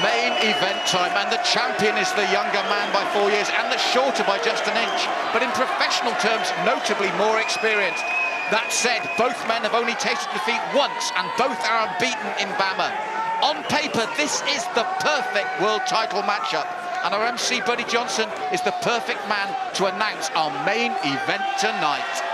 Main event time, and the champion is the younger man by 4 years and the shorter by just an inch, but in professional terms, notably more experienced. That said, both men have only tasted defeat once, and both are unbeaten in BAMMA. On paper, this is the perfect world title matchup, and our MC, Buddy Johnson, is the perfect man to announce our main event tonight.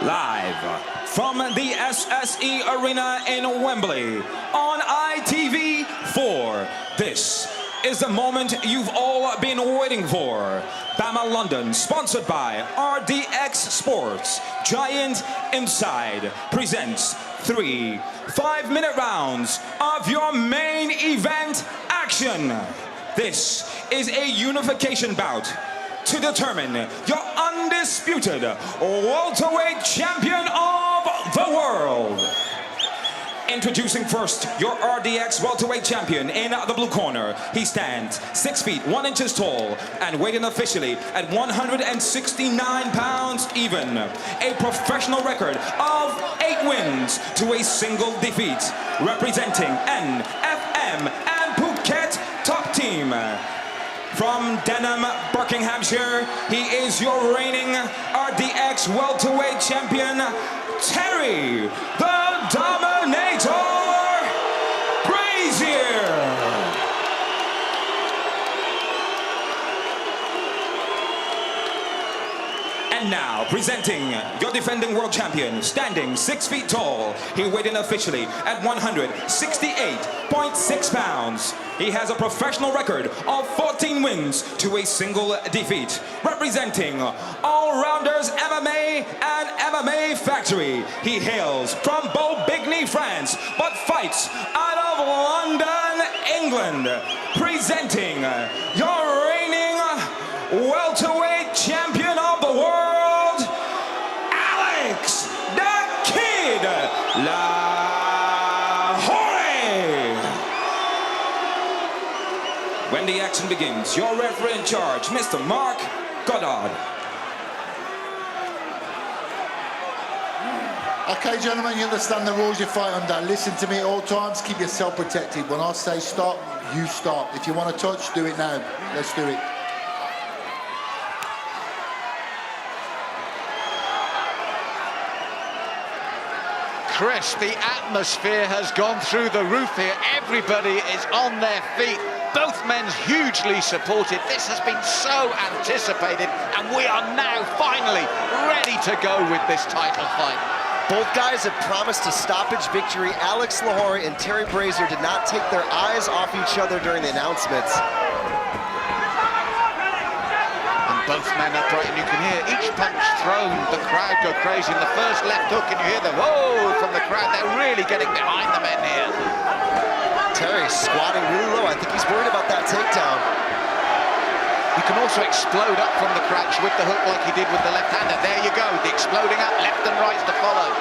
Live from the SSE Arena in Wembley on ITV4, this is the moment you've all been waiting for. BAMMA London, sponsored by RDX Sports, Giant Inside, presents 3 5-minute rounds of your main event action. This is a unification bout to determine your undisputed welterweight champion of the world. Introducing first your RDX welterweight champion in the blue corner. He stands 6 feet 1 inch tall and weighing officially at 169 pounds even. A professional record of 8 wins to a single defeat. Representing NFM and Phuket top team. From Denham, Buckinghamshire, he is your reigning RDX welterweight champion, Terry the Dominator Brazier. And now, presenting your defending world champion, standing 6 feet tall. He weighed in officially at 168.6 pounds. He has a professional record of 14 wins to a single defeat. Representing All Rounders MMA and MMA Factory. He hails from Bobigny, France, but fights out of London, England. Presenting your reigning welterweight champion of the world, Alex the Kid Lohore. When the action begins, your referee in charge, Mr. Mark Goddard. Okay, gentlemen, you understand the rules you fight under. Listen to me at all times, keep yourself protected. When I say stop, you stop. If you want to touch, do it now. Let's do it. Chris, the atmosphere has gone through the roof here. Everybody is on their feet. Both men hugely supported. This has been so anticipated, and we are now finally ready to go with this title fight. Both guys have promised a stoppage victory. Alex Lohore and Terry Brazier did not take their eyes off each other during the announcements. Both men upright, and you can hear each punch thrown, the crowd go crazy. In the first left hook, and you hear the whoa from the crowd. They're really getting behind the men here. Terry's squatting really low. I think he's worried about that takedown. You can also explode up from the crouch with the hook like he did with the left-hander. There you go, the exploding up, left and right to follow.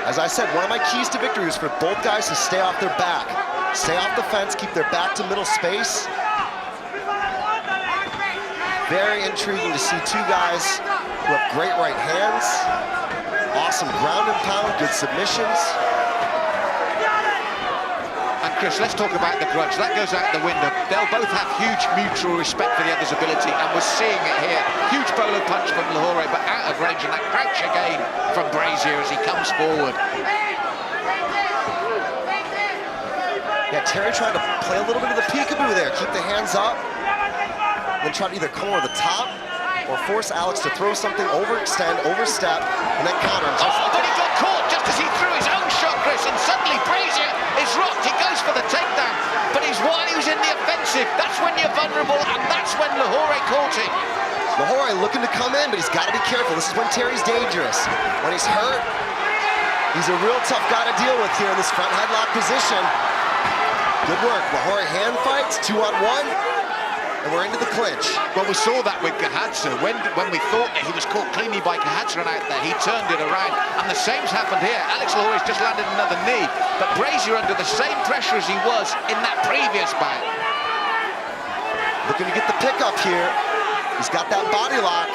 As I said, one of my keys to victory is for both guys to stay off their back. Stay off the fence, keep their back to middle space. Very intriguing to see two guys who have great right hands, awesome ground and pound, good submissions. And Chris, let's talk about the grudge. That goes out the window. They'll both have huge mutual respect for the other's ability, and we're seeing it here. Huge bowler punch from Lohore, but out of range, and that crouch again from Brazier as he comes forward. Yeah, Terry trying to play a little bit of the peekaboo there, keep the hands up. Then try to either corner the top or force Alex to throw something, overextend, overstep, and then counter him. Oh, but he got caught just as he threw his own shot, Chris, and suddenly Brazier is rocked. He goes for the takedown, but he's while he was in the offensive. That's when you're vulnerable, and that's when Lohore caught him. Lohore looking to come in, but he's got to be careful. This is when Terry's dangerous. When he's hurt, he's a real tough guy to deal with here in this front headlock position. Good work. Lohore hand fights, 2-on-1. And we're into the clinch. Well, we saw that with Gahadze. When we thought that he was caught cleanly by Gahadze and out there, he turned it around. And the same's happened here. Alex Lahore's just landed another knee, but Brazier under the same pressure as he was in that previous bout. Looking to get the pickup here. He's got that body lock,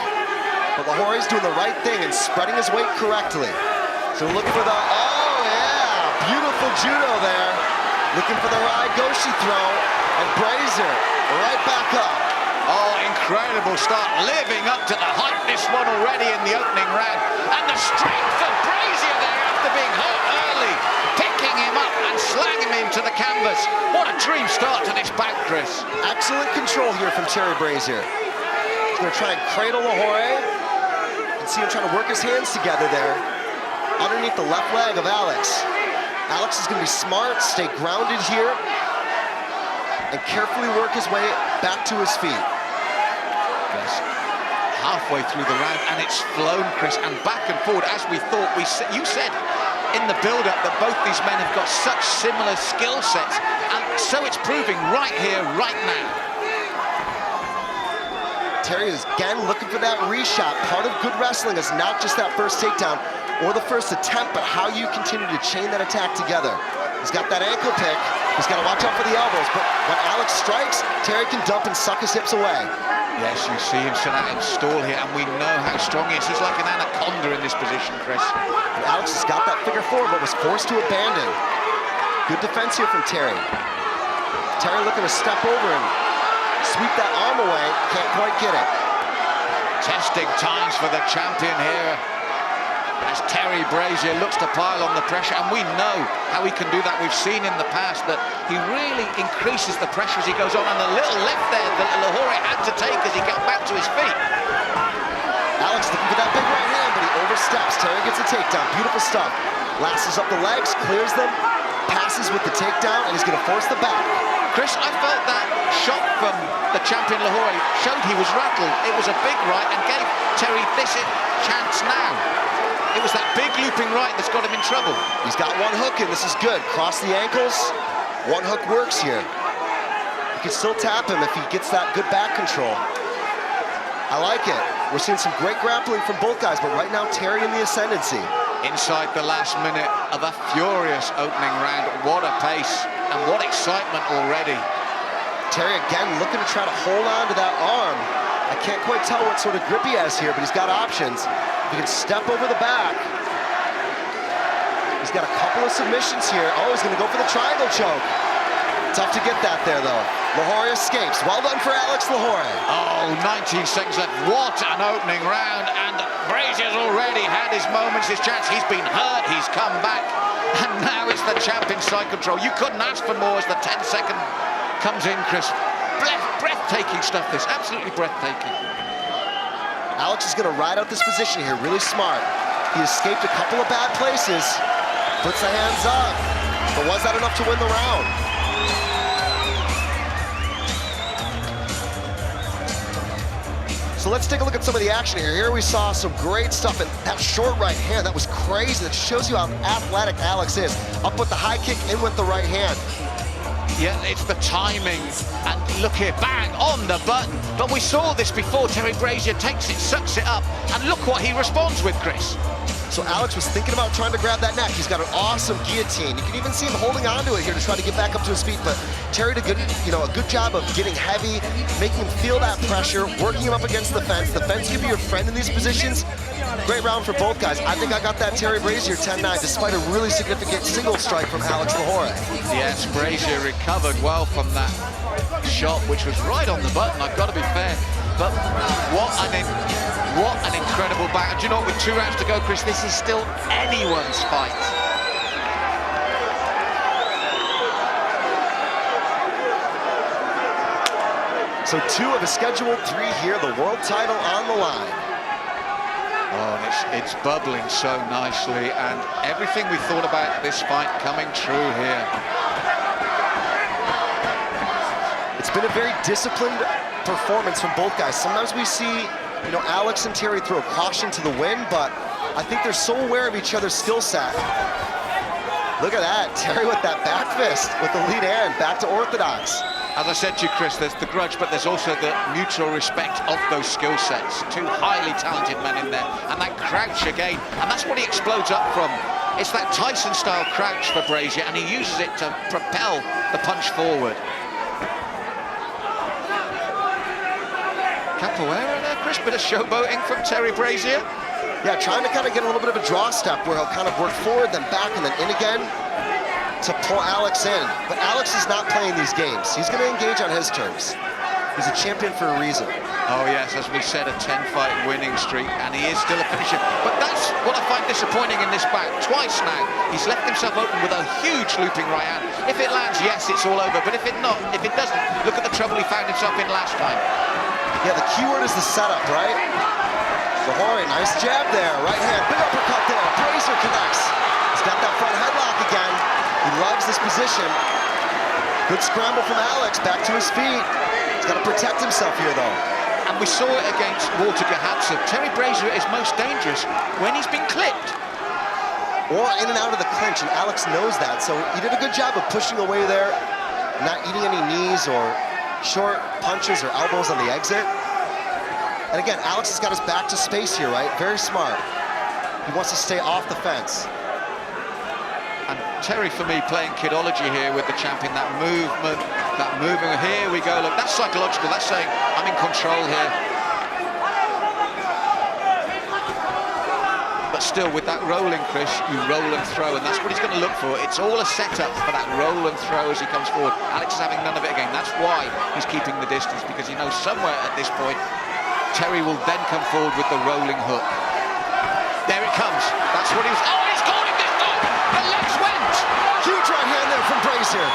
but Lahore's doing the right thing and spreading his weight correctly. So looking for the, oh yeah, beautiful judo there. looking for the high goshi throw, and Brazier right back up. Oh, incredible start, living up to the hype, this one already in the opening round. And the strength of Brazier there after being hurt early, picking him up and slamming him into the canvas. What a dream start to this bout, Chris. Excellent control here from Terry Brazier. He's gonna try and cradle Lohore, and see him trying to work his hands together there, underneath the left leg of Alex. Alex is gonna be smart, stay grounded here, and carefully work his way back to his feet. Yes. Halfway through the round, and it's flown, Chris, and back and forward, as we thought. You said in the build-up that both these men have got such similar skill sets, and so it's proving right here, right now. Terry is again looking for that reshot. Part of good wrestling is not just that first takedown or the first attempt, but how you continue to chain that attack together. He's got that ankle pick. He's got to watch out for the elbows, but when Alex strikes, Terry can dump and suck his hips away. Yes, you see him sit out and stall here, and we know how strong he is. He's like an anaconda in this position, Chris. And Alex has got that figure four, but was forced to abandon. Good defense here from Terry. Terry looking to step over and sweep that arm away. Can't quite get it. Testing times for the champion here, as Terry Brazier looks to pile on the pressure, and we know how he can do that. We've seen in the past that he really increases the pressure as he goes on, and the little lift there that Lohore had to take as he got back to his feet. Alex looking for that big right hand, but he oversteps. Terry gets a takedown. Beautiful stuff. Lasses up the legs, clears them, passes with the takedown, and he's going to force the back. Chris, I felt that shot from the champion Lohore showed he was rattled. It was a big right and gave Terry this chance now. It was that big looping right that's got him in trouble. He's got one hook in, this is good. Cross the ankles, one hook works here. You can still tap him if he gets that good back control. I like it. We're seeing some great grappling from both guys, but right now Terry in the ascendancy. Inside the last minute of a furious opening round. What a pace and what excitement already. Terry again looking to try to hold on to that arm. I can't quite tell what sort of grip he has here, but he's got options. He can step over the back. He's got a couple of submissions here. Oh, he's gonna go for the triangle choke. Tough to get that there though. Lohore escapes. Well done for Alex Lohore. Oh, 19 seconds left. What an opening round. And Brazier's already had his moments, his chance. He's been hurt, he's come back. And now it's the champion side control. You couldn't ask for more as the 10-second comes in, Chris. Breathtaking stuff, this. Absolutely breathtaking. Alex is gonna ride out this position here, really smart. He escaped a couple of bad places, puts the hands up, but was that enough to win the round? So let's take a look at some of the action here. Here we saw some great stuff, and that short right hand, that was crazy. That shows you how athletic Alex is. Up with the high kick, in with the right hand. Yeah, it's the timing, and look here, bang, on the button. But we saw this before. Terry Brazier takes it, sucks it up, and look what he responds with, Chris. So Alex was thinking about trying to grab that neck. He's got an awesome guillotine. You can even see him holding onto it here to try to get back up to his feet, but Terry did a good job of getting heavy, making him feel that pressure, working him up against the fence. The fence can be your friend in these positions. Great round for both guys. I think I got that Terry Brazier 10-9, despite a really significant single strike from Alex Lohore. Yes, Brazier recovered well from that shot, which was right on the button, I've got to be fair. But what an incredible bout. And do you know what, with 2 rounds to go, Chris, this is still anyone's fight. So 2 of a scheduled 3 here, the world title on the line. Oh, and it's bubbling so nicely, and everything we thought about this fight coming true here. It's been a very disciplined performance from both guys. Sometimes we see, Alex and Terry throw caution to the wind, but I think they're so aware of each other's skill set. Look at that, Terry with that back fist with the lead hand, back to orthodox. As I said to you, Chris, there's the grudge, but there's also the mutual respect of those skill sets. 2 highly talented men in there, and that crouch again, and that's what he explodes up from. It's that Tyson-style crouch for Brazier, and he uses it to propel the punch forward. Capoeira there, Chris, bit of showboating from Terry Brazier. Yeah, trying to kind of get a little bit of a draw step where he'll kind of work forward, then back, and then in again. to pull Alex in. But Alex is not playing these games. He's going to engage on his terms. He's a champion for a reason. Oh yes, as we said, a 10-fight winning streak, and he is still a finisher. But that's what I find disappointing in this bout. Twice now, he's left himself open with a huge looping right hand. If it lands, yes, it's all over. But if it doesn't, look at the trouble he found himself in last time. Yeah, the key word is the setup, right? Lohore, nice jab there, right hand, big uppercut there. Brazier connects. He's got that front headlock again. He loves this position. Good scramble from Alex, back to his feet. He's got to protect himself here, though. And we saw it against Walter Gahatsa. Terry Brazier is most dangerous when he's been clipped. Or in and out of the clinch, and Alex knows that. So he did a good job of pushing away there, not eating any knees or short punches or elbows on the exit. And again, Alex has got his back to space here, right? Very smart. He wants to stay off the fence. And Terry, for me, playing kidology here with the champion, that movement, here we go, look, that's psychological, that's saying, I'm in control here. But still, with that rolling, Chris, you roll and throw, and that's what he's going to look for. It's all a setup for that roll and throw as he comes forward. Alex is having none of it again. That's why he's keeping the distance, because he knows somewhere at this point, Terry will then come forward with the rolling hook. There it comes. That's what he was... Oh, he's caught him this time! The legs went! Huge right hand there from Brazier.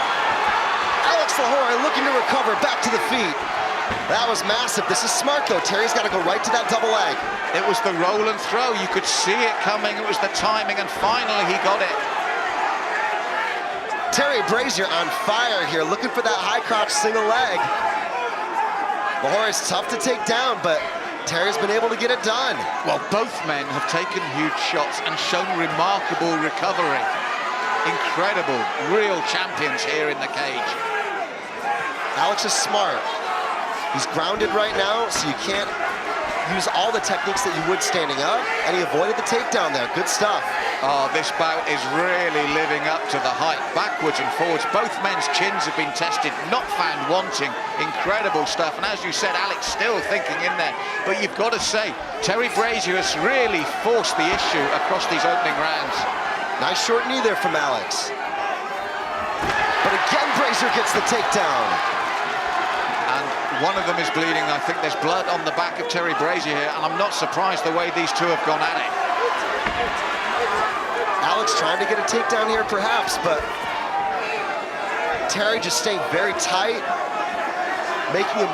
Alex Lohore looking to recover, back to the feet. That was massive. This is smart, though. Terry's got to go right to that double leg. It was the roll and throw. You could see it coming. It was the timing, and finally he got it. Terry Brazier on fire here, looking for that high crotch single leg. Lohore is tough to take down, but Terry's been able to get it done. Well, both men have taken huge shots and shown remarkable recovery. Incredible, real champions here in the cage. Alex is smart. He's grounded right now, so you can't use all the techniques that you would standing up, and he avoided the takedown there. Good stuff. Oh, this bout is really living up to the hype. Backwards and forwards, both men's chins have been tested, not found wanting. Incredible stuff, and as you said, Alex still thinking in there. But you've got to say, Terry Brazier has really forced the issue across these opening rounds. Nice short knee there from Alex. But again, Brazier gets the takedown. And one of them is bleeding. I think there's blood on the back of Terry Brazier here, and I'm not surprised the way these two have gone at it. Alex trying to get a takedown here, perhaps, but Terry just staying very tight, making him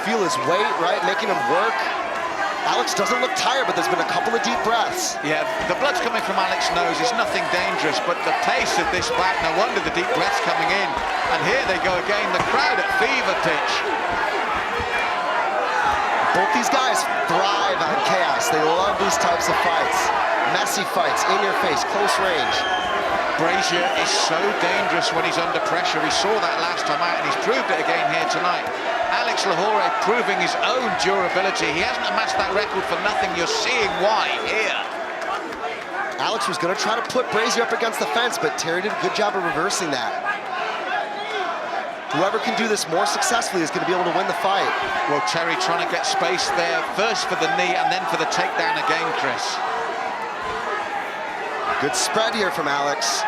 feel his weight, right? Making him work. Alex doesn't look tired, but there's been a couple of deep breaths. Yeah, the blood's coming from Alex's nose. It's nothing dangerous, but the pace of this bout, no wonder the deep breaths coming in. And here they go again, the crowd at fever pitch. Both these guys thrive on chaos. They love these types of fights. Messy fights, in your face, close range. Brazier is so dangerous when he's under pressure. We saw that last time out, and he's proved it again here tonight. Alex Lohore proving his own durability. He hasn't amassed that record for nothing. You're seeing why here. Alex was going to try to put Brazier up against the fence, but Terry did a good job of reversing that. Whoever can do this more successfully is going to be able to win the fight. Well, Terry trying to get space there, first for the knee and then for the takedown again, Chris. Good spread here from Alex.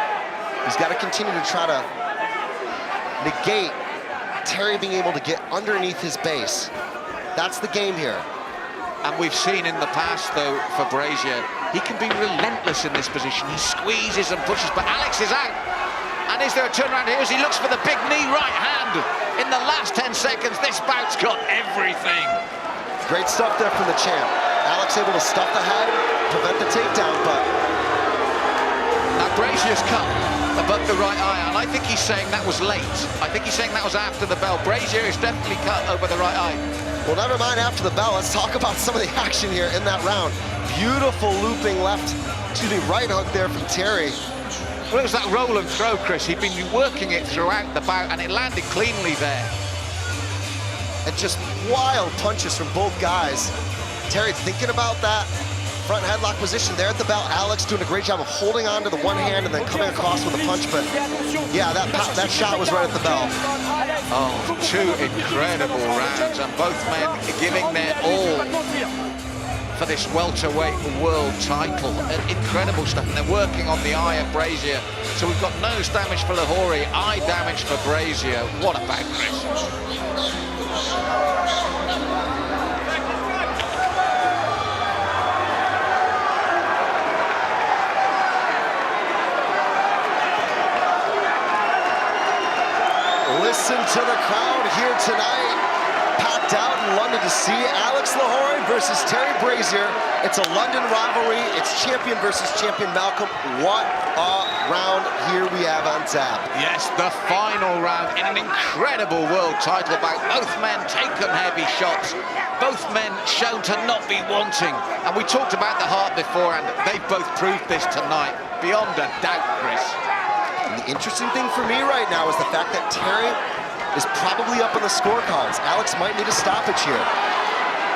He's got to continue to try to negate Terry being able to get underneath his base. That's the game here. And we've seen in the past, though, for Brazier, he can be relentless in this position. He squeezes and pushes, but Alex is out. And is there a turnaround here as he looks for the big knee right hand? In the last 10 seconds, this bout's got everything. Great stuff there from the champ. Alex able to stuff the head, prevent the takedown, but... Now Brazier's cut above the right eye, and I think he's saying that was late. I think he's saying that was after the bell. Brazier is definitely cut over the right eye. Well, never mind after the bell. Let's talk about some of the action here in that round. Beautiful looping right hook there from Terry. Well, it was that roll and throw, Chris. He'd been working it throughout the bout, and it landed cleanly there. And just wild punches from both guys. Terry thinking about that front headlock position there at the bell. Alex doing a great job of holding on to the one hand and then coming across with a punch, but yeah, that shot was right at the bell. Oh, two incredible rounds, and both men giving their all. for this welterweight world title. Incredible stuff. And they're working on the eye of Brazier. So we've got nose damage for Lohore, eye damage for Brazier. What a bag, Chris. Listen to the crowd here tonight. Packed out in London to see Alex Lohore versus Terry Brazier. It's a London rivalry. It's champion versus champion Malcolm. What a round here we have on tap. Yes, the final round in an incredible world title bout. Both men taken heavy shots. Both men shown to not be wanting. And we talked about the heart before, and they've both proved this tonight beyond a doubt, Chris. And the interesting thing for me right now is the fact that Terry is probably up on the scorecards. Alex might need a stoppage here.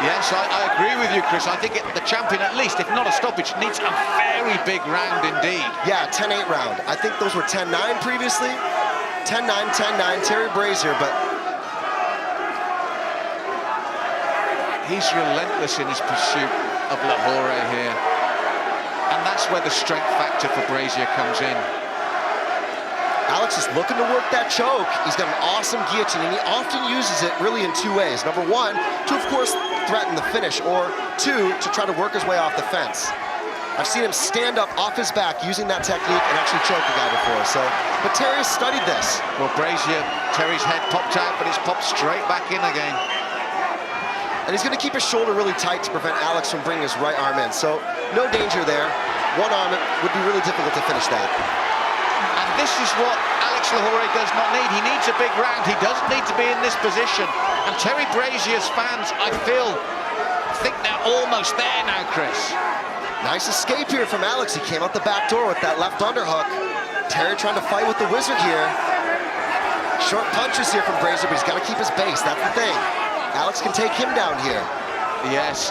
Yes, I agree with you, Chris. I think the champion, at least, if not a stoppage, needs a very big round indeed. Yeah, 10-8 round. I think those were 10-9 previously. 10-9, 10-9, Terry Brazier, but... He's relentless in his pursuit of Lohore here. And that's where the strength factor for Brazier comes in. Alex is looking to work that choke. He's got an awesome guillotine, and he often uses it really in two ways. Number one, to of course threaten the finish, or two, to try to work his way off the fence. I've seen him stand up off his back using that technique and actually choke a guy before. So, but Terry has studied this. Well, Brazier, Terry's head popped out, but it's popped straight back in again. And he's going to keep his shoulder really tight to prevent Alex from bringing his right arm in. So, no danger there. One arm, it would be really difficult to finish that. And this is what Alex Lohore does not need. He needs a big round. He doesn't need to be in this position. And Terry Brazier's fans, I think they're almost there now, Chris. Nice escape here from Alex. He came out the back door with that left underhook. Terry trying to fight with the wizard here. Short punches here from Brazier, but he's got to keep his base. That's the thing. Alex can take him down here. Yes,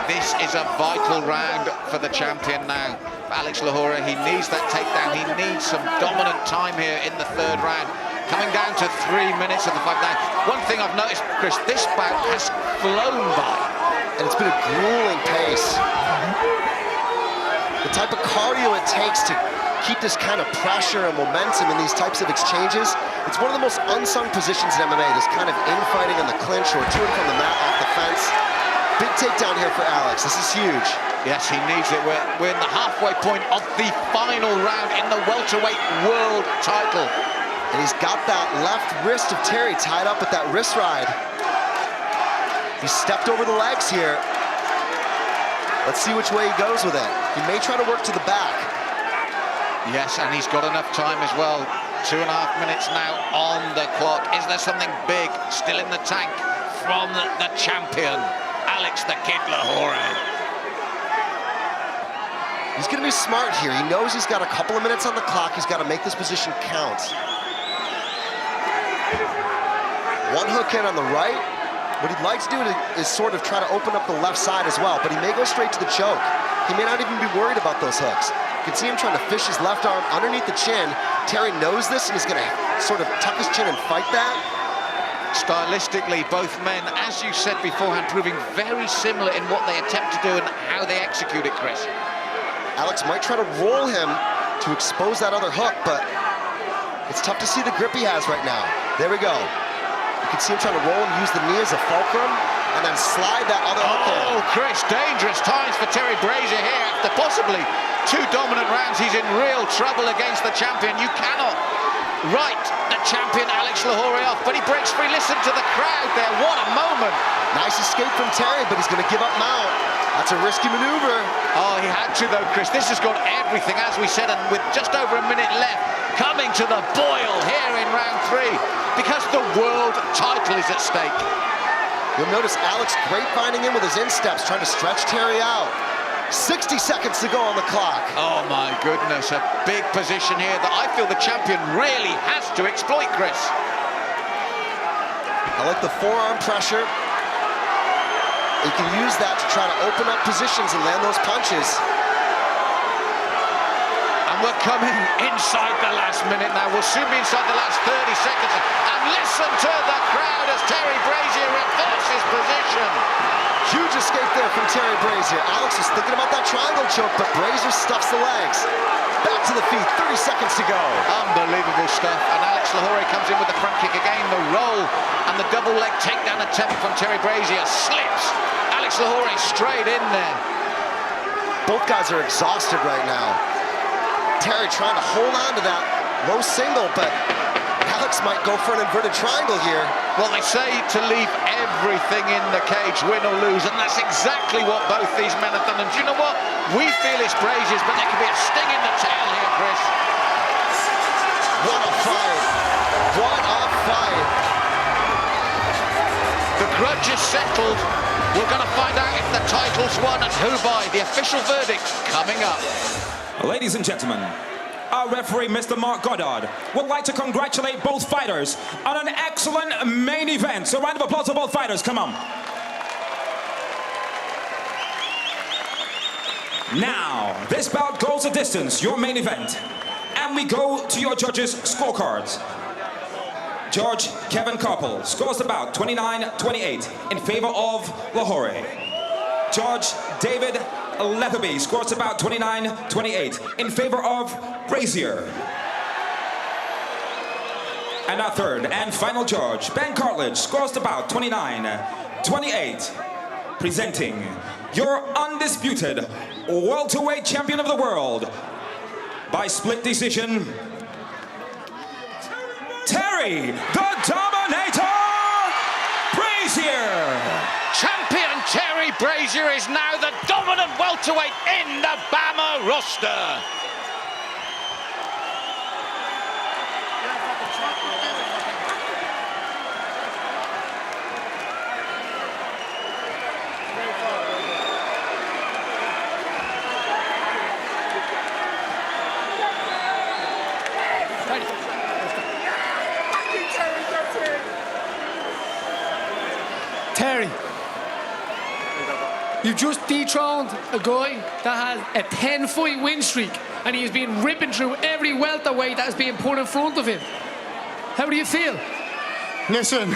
this is a vital round for the champion now. Alex Lohore, he needs that takedown. He needs some dominant time here in the third round. Coming down to 3 minutes of the fight now. One thing I've noticed, Chris, this bout has flown by. And it's been a grueling pace. The type of cardio it takes to keep this kind of pressure and momentum in these types of exchanges, it's one of the most unsung positions in MMA, this kind of infighting in the clinch or to and from the mat off the fence. Big takedown here for Alex. This is huge. Yes, he needs it. We're in the halfway point of the final round in the welterweight world title. And he's got that left wrist of Terry tied up with that wrist ride. He stepped over the legs here. Let's see which way he goes with it. He may try to work to the back. Yes, and he's got enough time as well. 2.5 minutes now on the clock. Is there something big still in the tank from the champion, Alex the Kid Lohore? He's going to be smart here. He knows he's got a couple of minutes on the clock. He's got to make this position count. One hook in on the right. What he'd like to do is sort of try to open up the left side as well, but he may go straight to the choke. He may not even be worried about those hooks. You can see him trying to fish his left arm underneath the chin. Terry knows this, and he's going to sort of tuck his chin and fight that. Stylistically, both men, as you said beforehand, proving very similar in what they attempt to do and how they execute it, Chris. Alex might try to roll him to expose that other hook, but it's tough to see the grip he has right now. There we go. You can see him trying to roll and use the knee as a fulcrum, and then slide that other hook in. Oh, Chris, dangerous times for Terry Brazier here. After possibly 2 dominant rounds, he's in real trouble against the champion. You cannot write the champion Alex Lohore off, but he breaks free. Listen to the crowd there. What a moment. Nice escape from Terry, but he's going to give up mount. That's a risky maneuver. Oh, he had to, though, Chris. This has got everything, as we said, and with just over a minute left, coming to the boil here in round 3, because the world title is at stake. You'll notice Alex grapevine in with his insteps, trying to stretch Terry out. 60 seconds to go on the clock. Oh, my goodness, a big position here that I feel the champion really has to exploit, Chris. I like the forearm pressure. He can use that to try to open up positions and land those punches. And we're coming inside the last minute now. We'll soon be inside the last 30 seconds. And listen to the crowd as Terry Brazier reverses position. Huge escape there from Terry Brazier. Alex was thinking about that triangle choke, but Brazier stuffs the legs. Back to the feet, 30 seconds to go. Unbelievable stuff. And Alex Lohore comes in with the front kick again. The roll and the double leg takedown attempt from Terry Brazier slips. Alex Lohore straight in there. Both guys are exhausted right now. Terry trying to hold on to that low single, but Alex might go for an inverted triangle here. Well, they say to leave everything in the cage, win or lose, and that's exactly what both these men have done. And do you know what? We feel it's Brazier's, but there could be a sting in the tail here, Chris. What a fight. What a fight. The grudge is settled. We're going to find out if the title's won and who by. The official verdict coming up. Ladies and gentlemen, our referee, Mr. Mark Goddard, would like to congratulate both fighters on an excellent main event. So round of applause for both fighters, come on. Now, this bout goes a distance, your main event. And we go to your judges' scorecards. Judge Kevin Koppel scores the bout 29-28 in favor of Lahore. Judge David Letherby scores about 29-28 in favor of Brazier. And our third and final judge, Ben Cartledge, scores the bout 29-28, presenting your undisputed welterweight champion of the world by split decision, Terry the Dominator Brazier. Champion Terry Brazier is now the dominant welterweight in the BAMMA roster. Terry, you just dethroned a guy that has a 10-fight win streak, and he has been ripping through every welterweight that is being put in front of him. How do you feel? Listen,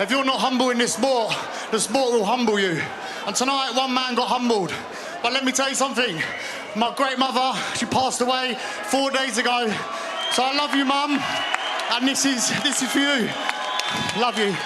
if you're not humble in this sport, the sport will humble you. And tonight, one man got humbled. But let me tell you something. My great mother, she passed away 4 days ago. So I love you, Mum. And this is for you. Love you.